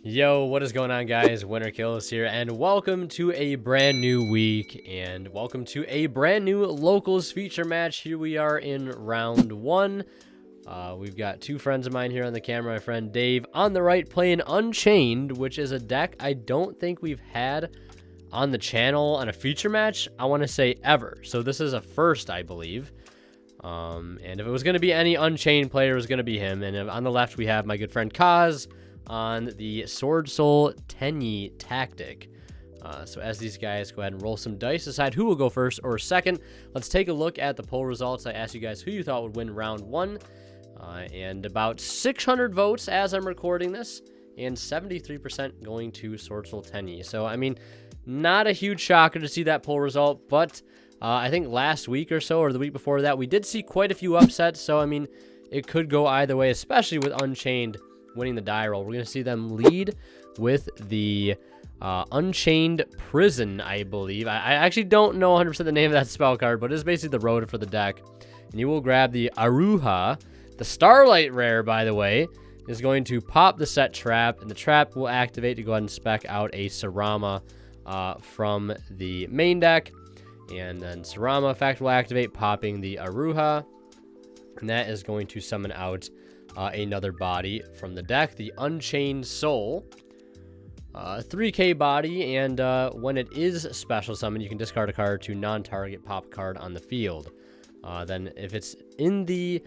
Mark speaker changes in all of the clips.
Speaker 1: Yo, what is going on, guys? Winter Kills here, and welcome to a brand new week, and welcome to a brand new locals feature match. Here we are in round one. We've got two friends of mine here on the camera. My friend Dave on the right playing Unchained, which is a deck I don't think we've had on the channel on a feature match, I want to say, ever. So this is a first, I believe. And if it was going to be any Unchained player, it was going to be him. And on the left, we have my good friend Kaz on the Swordsoul Tenyi tactic. So as these guys go ahead and roll some dice, decide who will go first or second. Let's take a look at the poll results. I asked you guys who you thought would win round one, and about 600 votes as I'm recording this, and 73% going to Swordsoul Tenyi. So, I mean, not a huge shocker to see that poll result, but I think last week or so, or the week before that, we did see quite a few upsets. So, I mean, it could go either way, especially with Unchained winning the die roll. We're going to see them lead with the Unchained Prison, I believe. I actually don't know 100% the name of that spell card, but it's basically the road for the deck. And you will grab the Aruha. The Starlight rare, by the way, is going to pop the set trap, and the trap will activate to go ahead and spec out a Sarama from the main deck. And then Sarama effect will activate, popping the Aruha. And that is going to summon out another body from the deck, the Unchained Soul. 3k body, and when it is special summon, you can discard a card to non-target pop card on the field. Then if it's in the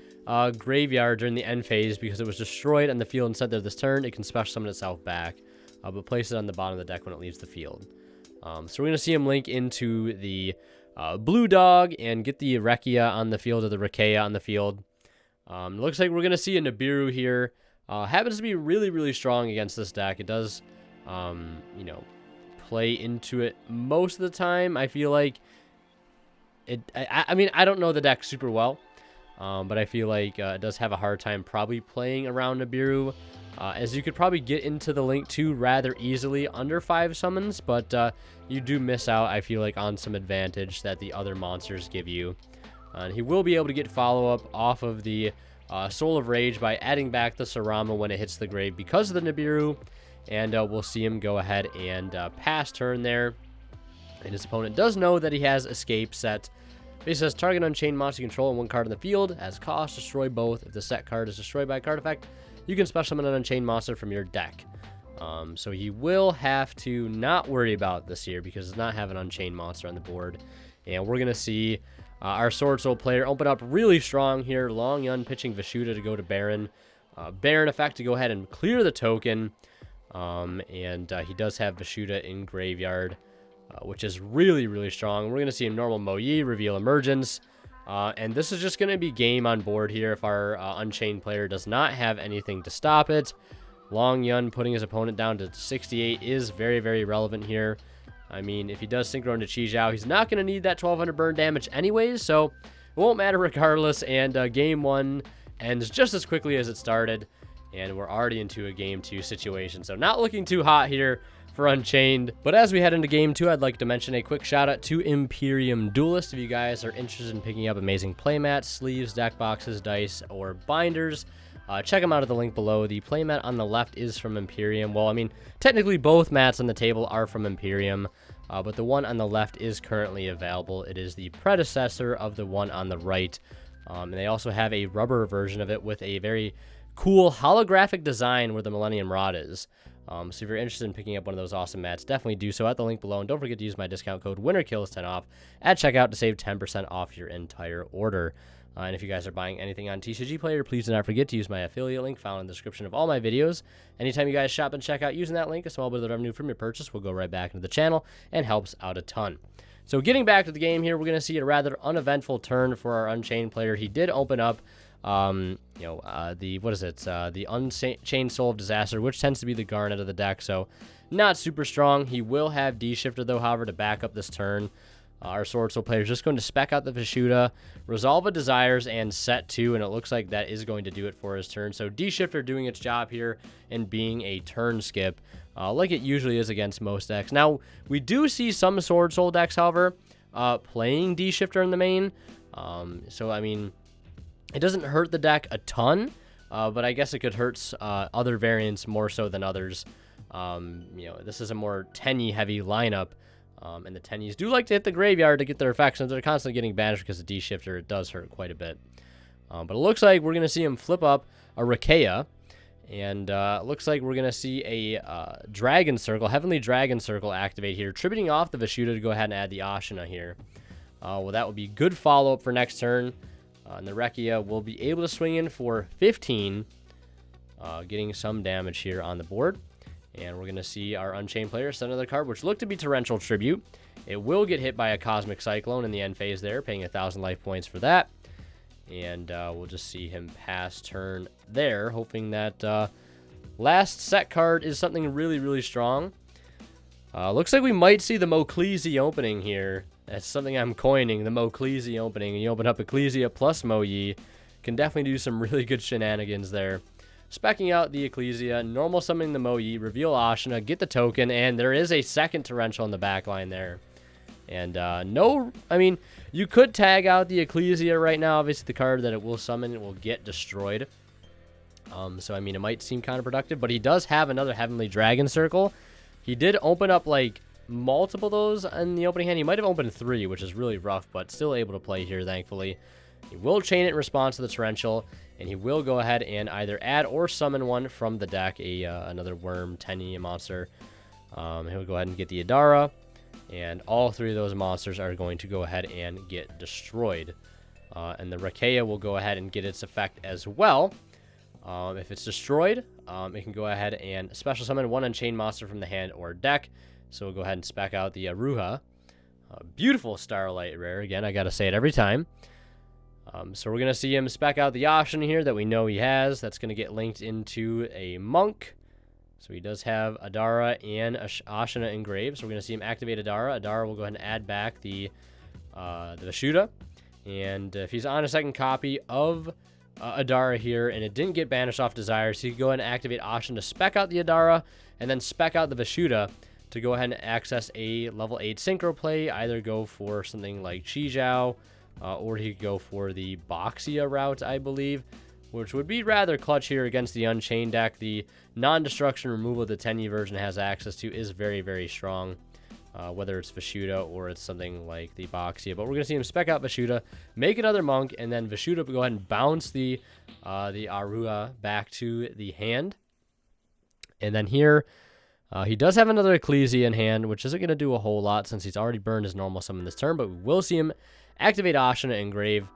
Speaker 1: graveyard during the end phase because it was destroyed on the field instead of this turn, it can special summon itself back, but place it on the bottom of the deck when it leaves the field. So we're going to see him link into the Blue Dog and get the Rekia on the field, or the Rekia on the field. Looks like we're going to see a Nibiru here. Happens to be really, really strong against this deck. It does, you know, play into it most of the time. I feel like I mean, I don't know the deck super well, but I feel like it does have a hard time probably playing around Nibiru, as you could probably get into the Link 2 rather easily under 5 summons, but you do miss out, I feel like, on some advantage that the other monsters give you. And he will be able to get follow-up off of the Soul of Rage by adding back the Sarama when it hits the grave because of the Nibiru. And we'll see him go ahead and pass turn there. And his opponent does know that he has Escape set. He says, target Unchained monster control and one card in the field. As cost, destroy both. If the set card is destroyed by a card effect, you can special summon an Unchained monster from your deck. So he will have to not worry about this here because he does not have an Unchained monster on the board. And we're going to see our Swordsoul player open up really strong here. Long Yun pitching Vishuda to go to Baron. Baron effect to go ahead and clear the token. And he does have Vishuda in graveyard, which is really, really strong. We're going to see him normal Moyi, reveal Emergence. And this is just going to be game on board here if our Unchained player does not have anything to stop it. Long Yun putting his opponent down to 68 is very, very relevant here. I mean, if he does synchro into Chi Zhao, he's not going to need that 1200 burn damage anyways, so it won't matter regardless. And game one ends just as quickly as it started, and we're already into a game two situation. So not looking too hot here for Unchained. But as we head into game two, I'd like to mention a quick shout out to Imperium Duelist. If you guys are interested in picking up amazing playmats, sleeves, deck boxes, dice, or binders, check them out at the link below. The playmat on the left is from Imperium. Well, I mean, technically both mats on the table are from Imperium, but the one on the left is currently available. It is the predecessor of the one on the right. And they also have a rubber version of it with a very cool holographic design where the Millennium Rod is. So if you're interested in picking up one of those awesome mats, definitely do so at the link below. And don't forget to use my discount code WINTERKILLS10 off at checkout to save 10% off your entire order. And if you guys are buying anything on TCG Player, please do not forget to use my affiliate link found in the description of all my videos. Anytime you guys shop and check out using that link, a small bit of the revenue from your purchase will go right back into the channel and helps out a ton. So getting back to the game here, we're going to see a rather uneventful turn for our Unchained player. He did open up, the Unchained Soul of Disaster, which tends to be the Garnet of the deck, so not super strong. He will have D-Shifter, though, however, to back up this turn. Our Swordsoul player is just going to spec out the Vishuda, resolve a Desires, and set 2, and it looks like that is going to do it for his turn. So D-Shifter doing its job here and being a turn skip, like it usually is against most decks. Now, we do see some Swordsoul decks, however, playing D-Shifter in the main. So, I mean, it doesn't hurt the deck a ton, but I guess it could hurt other variants more so than others. This is a more Tenyi heavy lineup. And the Tenyis do like to hit the graveyard to get their effects, and they're constantly getting banished because of D-Shifter. It does hurt quite a bit. But it looks like we're going to see him flip up a Rakea. And it looks like we're going to see a Dragon Circle, Heavenly Dragon Circle activate here, tributing off the Vashuda to go ahead and add the Ashina here. Well, that would be good follow-up for next turn. And the Rakea will be able to swing in for 15, getting some damage here on the board. And we're going to see our Unchained player send another card, which looked to be Torrential Tribute. It will get hit by a Cosmic Cyclone in the end phase there, paying 1,000 life points for that. And we'll just see him pass turn there, hoping that last set card is something really, really strong. Looks like we might see the Mokleezy opening here. That's something I'm coining, the Mokleezy opening. You open up Ecclesia plus Moyi. Can definitely do some really good shenanigans there. Specking out the Ecclesia, normal summoning the Moyi, reveal Ashina, get the token, and there is a second Torrential in the back line there. And you could tag out the Ecclesia right now. Obviously, the card that it will summon, it will get destroyed. It might seem counterproductive, but he does have another Heavenly Dragon Circle. He did open up, multiple of those in the opening hand. He might have opened 3, which is really rough, but still able to play here, thankfully. He will chain it in response to the Torrential, and he will go ahead and either add or summon one from the deck, another Worm, Tenyi, monster. He'll go ahead and get the Adara, and all 3 of those monsters are going to go ahead and get destroyed. And the Rakea will go ahead and get its effect as well. If it's destroyed, it can go ahead and special summon one Unchained monster from the hand or deck. So we'll go ahead and spec out the Aruha. Beautiful Starlight rare. Again, I got to say it every time. So we're going to see him spec out the Ashina here that we know he has. That's going to get linked into a Monk. So he does have Adara and Ashina engraved. So we're going to see him activate Adara. Adara will go ahead and add back the Vashuda. And if he's on a second copy of Adara here and it didn't get banished off Desires, he can go ahead and activate Ashina to spec out the Adara and then spec out the Vashuda to go ahead and access a level 8 Synchro play. Either go for something like Chijiao, or he could go for the Boxia route, I believe, which would be rather clutch here against the Unchained deck. The non-destruction removal the Tenyi version has access to is very, very strong, whether it's Vashuda or it's something like the Boxia. But we're going to see him spec out Vashuda, make another Monk, and then Vashuda go ahead and bounce the Arua back to the hand. And then here, he does have another Ecclesia in hand, which isn't going to do a whole lot since he's already burned his normal summon this turn, but we will see him activate Ashina Engrave,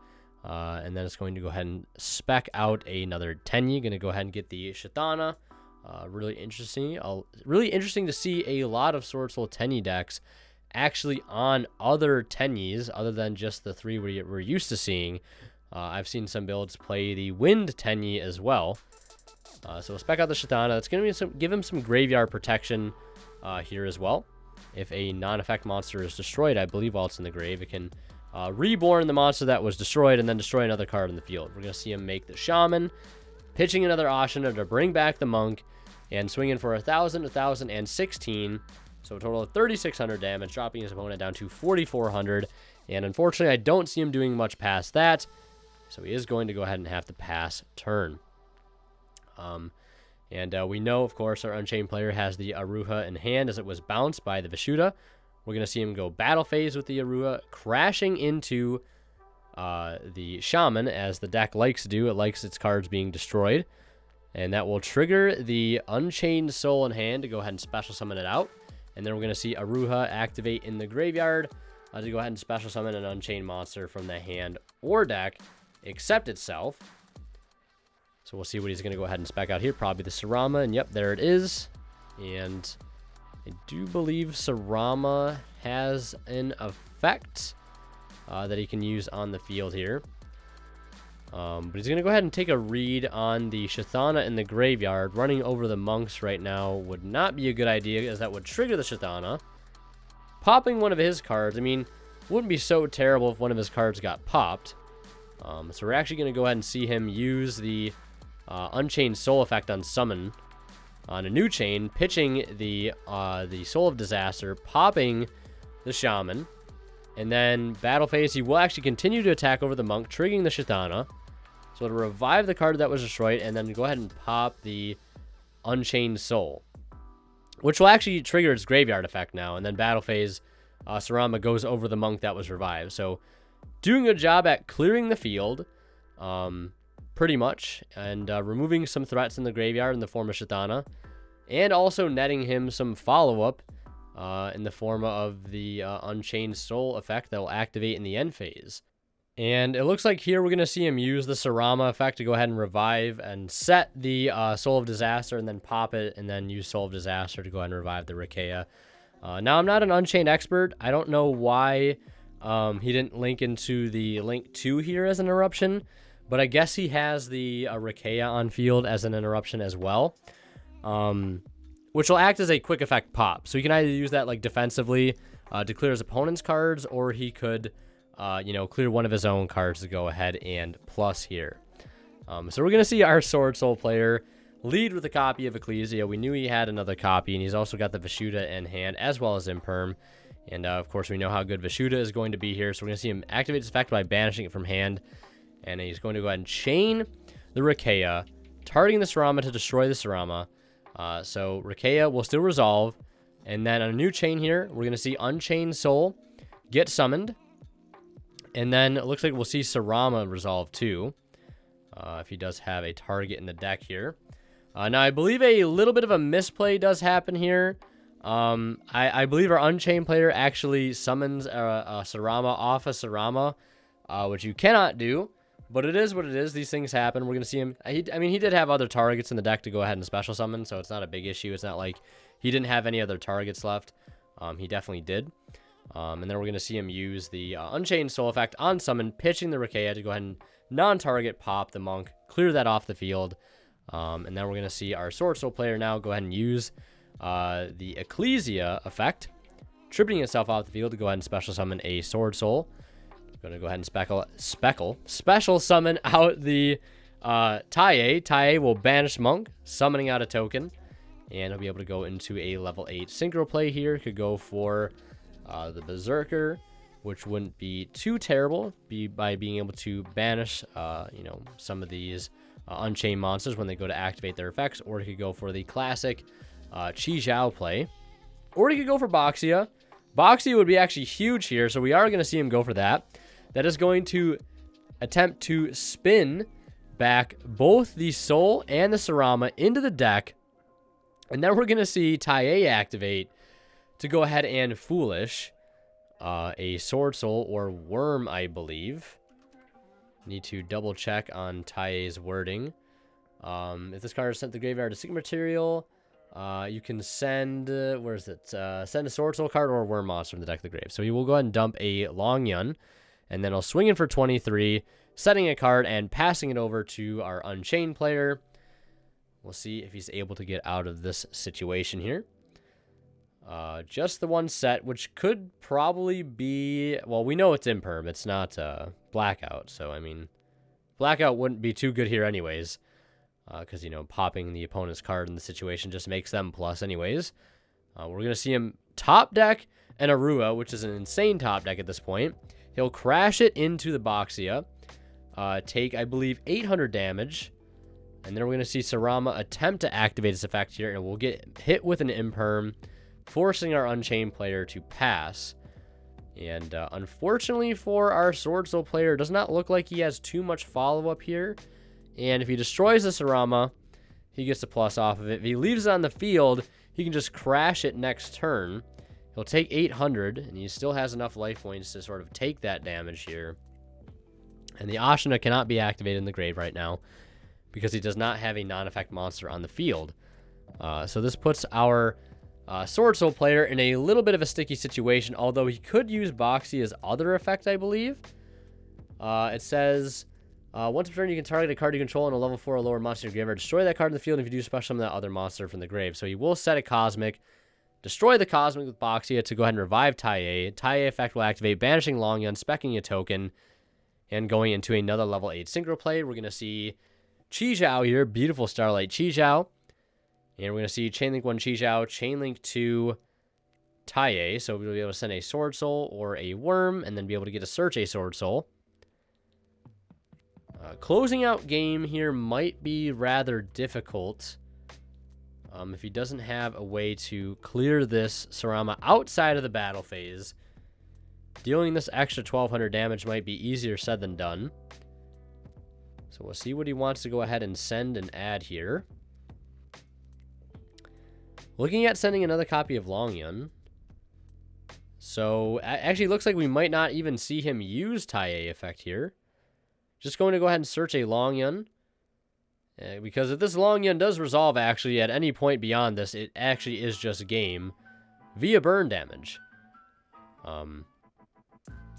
Speaker 1: and then it's going to go ahead and spec out another Tenyi. Going to go ahead and get the Shithana. Really interesting. Really interesting to see a lot of Swordsoul Tenyi decks actually on other Tenyis other than just the 3 we're used to seeing. I've seen some builds play the Wind Tenyi as well. So we'll spec out the Shithana. That's going to give him some graveyard protection here as well. If a non-effect monster is destroyed, I believe while it's in the grave, it can reborn the monster that was destroyed and then destroy another card in the field. We're going to see him make the Shaman, pitching another Ashina to bring back the Monk, and swinging for 1,000, 1,016. So a total of 3,600 damage, dropping his opponent down to 4,400. And unfortunately, I don't see him doing much past that. So he is going to go ahead and have to pass turn. We know, of course, our Unchained player has the Aruha in hand as it was bounced by the Vashuda. We're going to see him go battle phase with the Aruha, crashing into the Shaman, as the deck likes to do. It likes its cards being destroyed. And that will trigger the Unchained Soul in hand to go ahead and special summon it out. And then we're going to see Aruha activate in the graveyard to go ahead and special summon an Unchained monster from the hand or deck, except itself. So we'll see what he's going to go ahead and spec out here. Probably the Sarama, and yep, there it is. And I do believe Sarama has an effect that he can use on the field here. But he's going to go ahead and take a read on the Shithana in the graveyard. Running over the Monks right now would not be a good idea, as that would trigger the Shithana. Popping one of his cards, I mean, wouldn't be so terrible if one of his cards got popped. So we're actually going to go ahead and see him use the Unchained Soul effect on Summon on a new chain, pitching the Soul of Disaster, popping the Shaman, and then battle phase. He will actually continue to attack over the Monk, triggering the Shithana. So to revive the card that was destroyed, and then go ahead and pop the Unchained Soul. which will actually trigger its graveyard effect now. And then battle phase, Sarama goes over the monk that was revived. So doing a job at clearing the field, pretty much, and removing some threats in the graveyard in the form of Shatana, and also netting him some follow-up in the form of the Unchained Soul effect that will activate in the end phase. And it looks like here we're going to see him use the Sarama effect to go ahead and revive and set the Soul of Disaster, and then pop it, and then use Soul of Disaster to go ahead and revive the Rikeya. Now, I'm not an Unchained expert. I don't know why he didn't link into the Link 2 here as an interruption, but I guess he has the Rikeya on field as an interruption as well, which will act as a quick effect pop. So he can either use that like defensively to clear his opponent's cards, or he could clear one of his own cards to go ahead and plus here. So we're going to see our Swordsoul player lead with a copy of Ecclesia. We knew he had another copy, and he's also got the Vishuddha in hand, as well as Imperm. And, of course, we know how good Vishuddha is going to be here, so we're going to see him activate his effect by banishing it from hand. And he's going to go ahead and chain the Rikeya, targeting the Sarama to destroy the Sarama. So Rikeya will still resolve. And then on a new chain here, we're going to see Unchained Soul get summoned. And then it looks like we'll see Sarama resolve too, if he does have a target in the deck here. Now, I believe a little bit of a misplay does happen here. I believe our Unchained player actually summons a Sarama off a Sarama, which you cannot do. But it is what it is. These things happen. We're going to see him. He did have other targets in the deck to go ahead and special summon, so it's not a big issue. It's not like he didn't have any other targets left. He definitely did. And then we're going to see him use the Unchained Soul effect on summon, pitching the Rikeya to go ahead and non-target pop the monk, clear that off the field. And then we're going to see our Swordsoul player now go ahead and use the Ecclesia effect, tripping itself off the field to go ahead and special summon a Swordsoul. Going to go ahead and special summon out the Taie. Taie will banish monk, summoning out a token, and he'll be able to go into a level 8 synchro play here. Could go for the Berserker, which wouldn't be too terrible, by being able to banish some of these Unchained monsters when they go to activate their effects, or he could go for the classic Chi Zhao play, or he could go for Boxia. Boxia would be actually huge here, so we are going to see him go for that. That is going to attempt to spin back both the Soul and the Sarama into the deck, and then we're going to see Taie activate to go ahead and Foolish a Swordsoul or Worm, I believe. Need to double check on Taie's wording. If this card is sent to the graveyard to Secret Material, you can send, send a Swordsoul card or a Worm monster from the deck to the grave. So he will go ahead and dump a Long Yun, and then he'll swing in for 23, setting a card and passing it over to our Unchained player. We'll see if he's able to get out of this situation here. Just the one set, which could probably be, well, we know it's Imperm. It's not Blackout. So, I mean, Blackout wouldn't be too good here anyways. Because, popping the opponent's card in the situation just makes them plus anyways. We're going to see him top deck an Arua, which is an insane top deck at this point. He'll crash it into the Boxia. Take, I believe, 800 damage. And then we're going to see Sarama attempt to activate this effect here, and we'll get hit with an Imperm, forcing our Unchained player to pass. And unfortunately for our Swordsoul player, it does not look like he has too much follow-up here. And if he destroys the Sarama, he gets a plus off of it. If he leaves it on the field, he can just crash it next turn. He'll take 800, and he still has enough life points to sort of take that damage here. And the Ashina cannot be activated in the grave right now, because he does not have a non-effect monster on the field. So this puts our Swordsoul player in a little bit of a sticky situation, although he could use Boxia's other effect, I believe. It says, once per turn, you can target a card you control on a level 4 or lower monster in your graveyard. Destroy that card in the field if you do special summon that other monster from the grave. So he will set a Cosmic, destroy the Cosmic with Boxia to go ahead and revive Taie. Taie effect will activate, banishing Long Yun, specking a token, and going into another level 8 synchro play. We're going to see Chi Zhao here, beautiful Starlight Chi Zhao. And we're going to see Chainlink 1 Chi Zhao, Chainlink 2 Taie. So we'll be able to send a Swordsoul or a Worm, and then be able to get a search a Swordsoul. Closing out game here might be rather difficult. If he doesn't have a way to clear this Sarama outside of the battle phase, dealing this extra 1200 damage might be easier said than done. So we'll see what he wants to go ahead and send and add here. Looking at sending another copy of Longyun. So actually looks like we might not even see him use Tai effect here. Just going to go ahead and search a Longyun. Because if this Longyun does resolve actually at any point beyond this, it actually is just game via burn damage.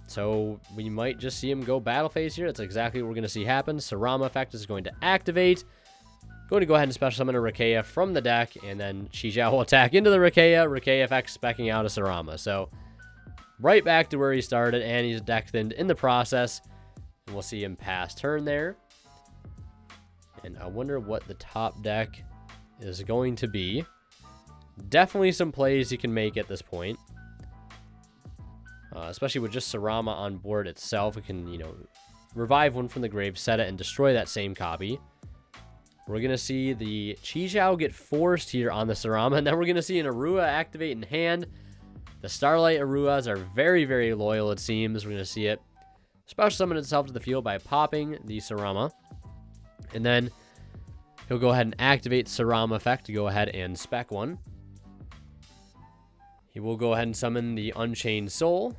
Speaker 1: So we might just see him go battle phase here. That's exactly what we're going to see happen. Sarama effect is going to activate. Going to go ahead and special summon a Rikeya from the deck, and then Chijiao will attack into the Rikeya. Rikeya effect specking out a Sarama. So right back to where he started, and he's deck thinned in the process. And we'll see him pass turn there. And I wonder what the top deck is going to be. Definitely some plays he can make at this point. Especially with just Sarama on board itself. We can, you know, revive one from the grave, set it, and destroy that same copy. We're going to see the Chijiao get forced here on the Sarama. And then we're going to see an Arua activate in hand. The Starlight Aruas are very, very loyal, it seems. We're going to see it special summon itself to the field by popping the Sarama. And then he'll go ahead and activate Sarama effect to go ahead and spec one. He will go ahead and summon the Unchained Soul.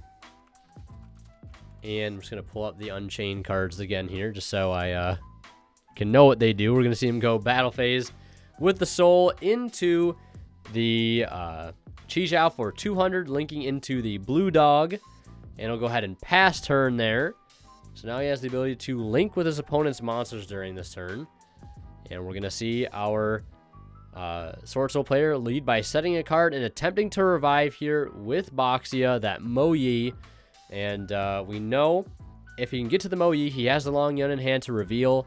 Speaker 1: And I'm just going to pull up the Unchained cards again here, just so I can know what they do. We're going to see him go battle phase with the Soul into the Chijiao for 200, linking into the Blue Dog. And he'll go ahead and pass turn there. So now he has the ability to link with his opponent's monsters during this turn. And we're going to see our Swordsoul player lead by setting a card and attempting to revive here with Boxia, that Mo Yi. And we know if he can get to the Mo Yi, he has the Longyun in hand to reveal.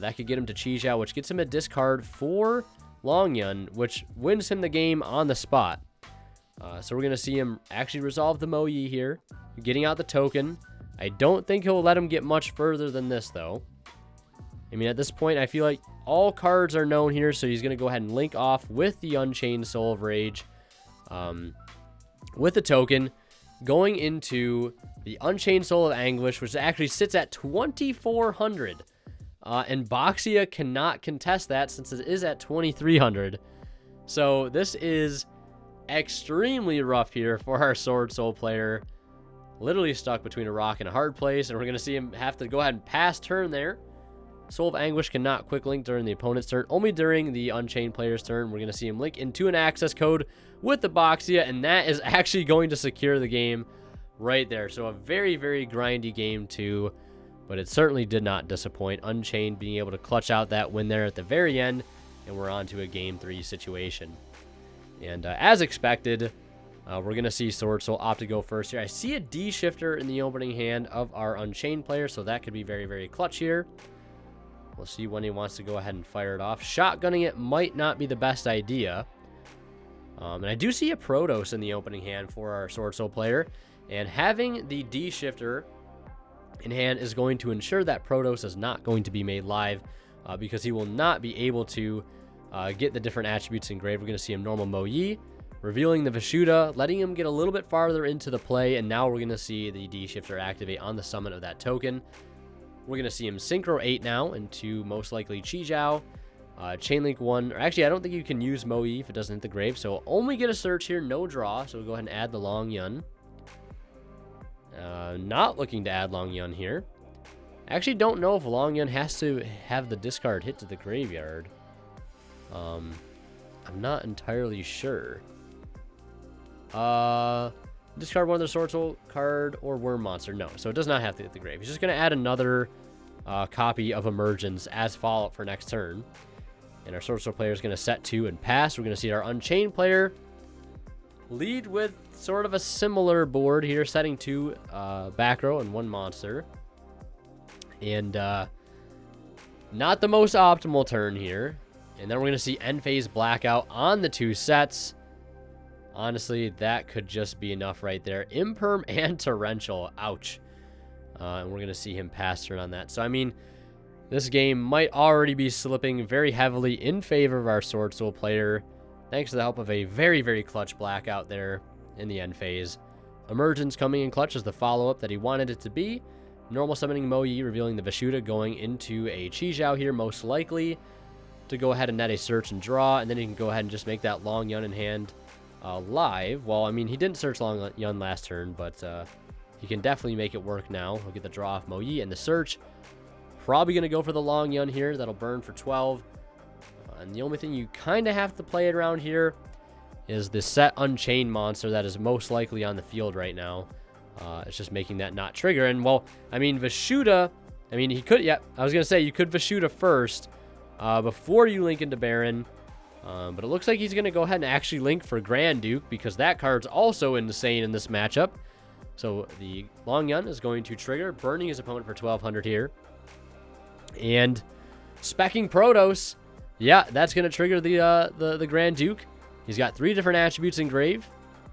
Speaker 1: That could get him to Chijiao, which gets him a discard for Longyun, which wins him the game on the spot. So we're going to see him actually resolve the Mo Yi here, getting out the token. I don't think he'll let him get much further than this, though. I mean, at this point, I feel like all cards are known here, so he's going to go ahead and link off with the Unchained Soul of Rage with the token, going into the Unchained Soul of Anguish, which actually sits at 2,400. And Boxia cannot contest that since it is at 2,300. So this is extremely rough here for our Swordsoul player. Literally stuck between a rock and a hard place, and we're going to see him have to go ahead and pass turn there. Soul of Anguish cannot quick link during the opponent's turn, only during the Unchained player's turn. We're going to see him link into an access code with the Boxia, and that is actually going to secure the game right there. So a very, very grindy game too, but it certainly did not disappoint. Unchained being able to clutch out that win there at the very end, and we're on to a Game 3 situation. And as expected, we're going to see Swordsoul opt to go first here. I see a D-shifter in the opening hand of our Unchained player, so that could be very, very clutch here. We'll see when he wants to go ahead and fire it off. Shotgunning it might not be the best idea. And I do see a Protos in the opening hand for our Swordsoul player. And having the D-shifter in hand is going to ensure that Protos is not going to be made live, because he will not be able to get the different attributes engraved. We're going to see him normal Mo Yi, revealing the Vishuddha, letting him get a little bit farther into the play, and now we're going to see the D-shifter activate on the summon of that token. We're going to see him Synchro 8 now into most likely Chijiao. Chainlink 1, or actually I don't think you can use Mo Yi if it doesn't hit the grave, so only get a search here, no draw, so we'll go ahead and add the Longyun. Not looking to add Longyun here. Actually don't know if Longyun has to have the discard hit to the graveyard. I'm not entirely sure. Discard one of the Swordsoul card or Worm Monster. No, so it does not have to hit the grave. He's just going to add another copy of Emergence as follow-up for next turn. And our Swordsoul player is going to set 2 and pass. We're going to see our Unchained player lead with sort of a similar board here, setting 2 back row and 1 monster. And not the most optimal turn here. And then we're going to see End Phase Blackout on the 2 sets. Honestly, that could just be enough right there. Imperm and Torrential. Ouch. And we're going to see him pass turn on that. So, I mean, this game might already be slipping very heavily in favor of our Swordsoul player. thanks to the help of a very, very clutch blackout there in the end phase. Emergence coming in clutch as the follow-up that he wanted it to be. Normal summoning Mo Yi, revealing the Vishuda going into a Chi Zhao here, most likely to go ahead and net a search and draw, and then he can go ahead and just make that Long Yun in hand live. Well, I mean, he didn't search Long Yun last turn, but he can definitely make it work now. He'll get the draw off Mo Yi and the search. Probably going to go for the Long Yun here. That'll burn for 12. And the only thing you kind of have to play it around here is the set Unchained monster that is most likely on the field right now. It's just making that not trigger. And, well, I mean, Vishuda, I mean, he could, yeah, I was going to say, you could Vishuda first before you link into Baron. But it looks like he's going to go ahead and actually link for Grand Duke because that card's also insane in this matchup. So the Long Yun is going to trigger, burning his opponent for 1200 here. And specking Protoss, yeah, that's going to trigger the Grand Duke. He's got 3 different attributes engraved.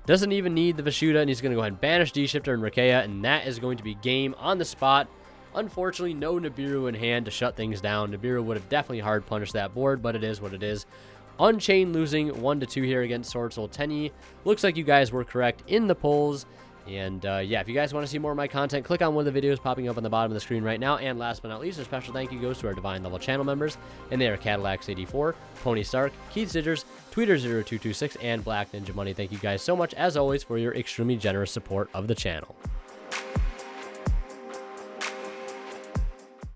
Speaker 1: Doesn't even need the Vishuda, and he's going to go ahead and banish D-Shifter and Rikeya, and that is going to be game on the spot. Unfortunately, no Nibiru in hand to shut things down. Nibiru would have definitely hard punished that board, but it is what it is. Unchained losing 1-2 here against Swordsoul Tenyi. Looks like you guys were correct in the polls. And yeah, if you guys want to see more of my content, click on one of the videos popping up on the bottom of the screen right now. And last but not least, a special thank you goes to our Divine Level channel members. And they are Cadillacs84, Pony Stark, Keith Sidgers, Tweeter0226, and Black Ninja Money. Thank you guys so much, as always, for your extremely generous support of the channel.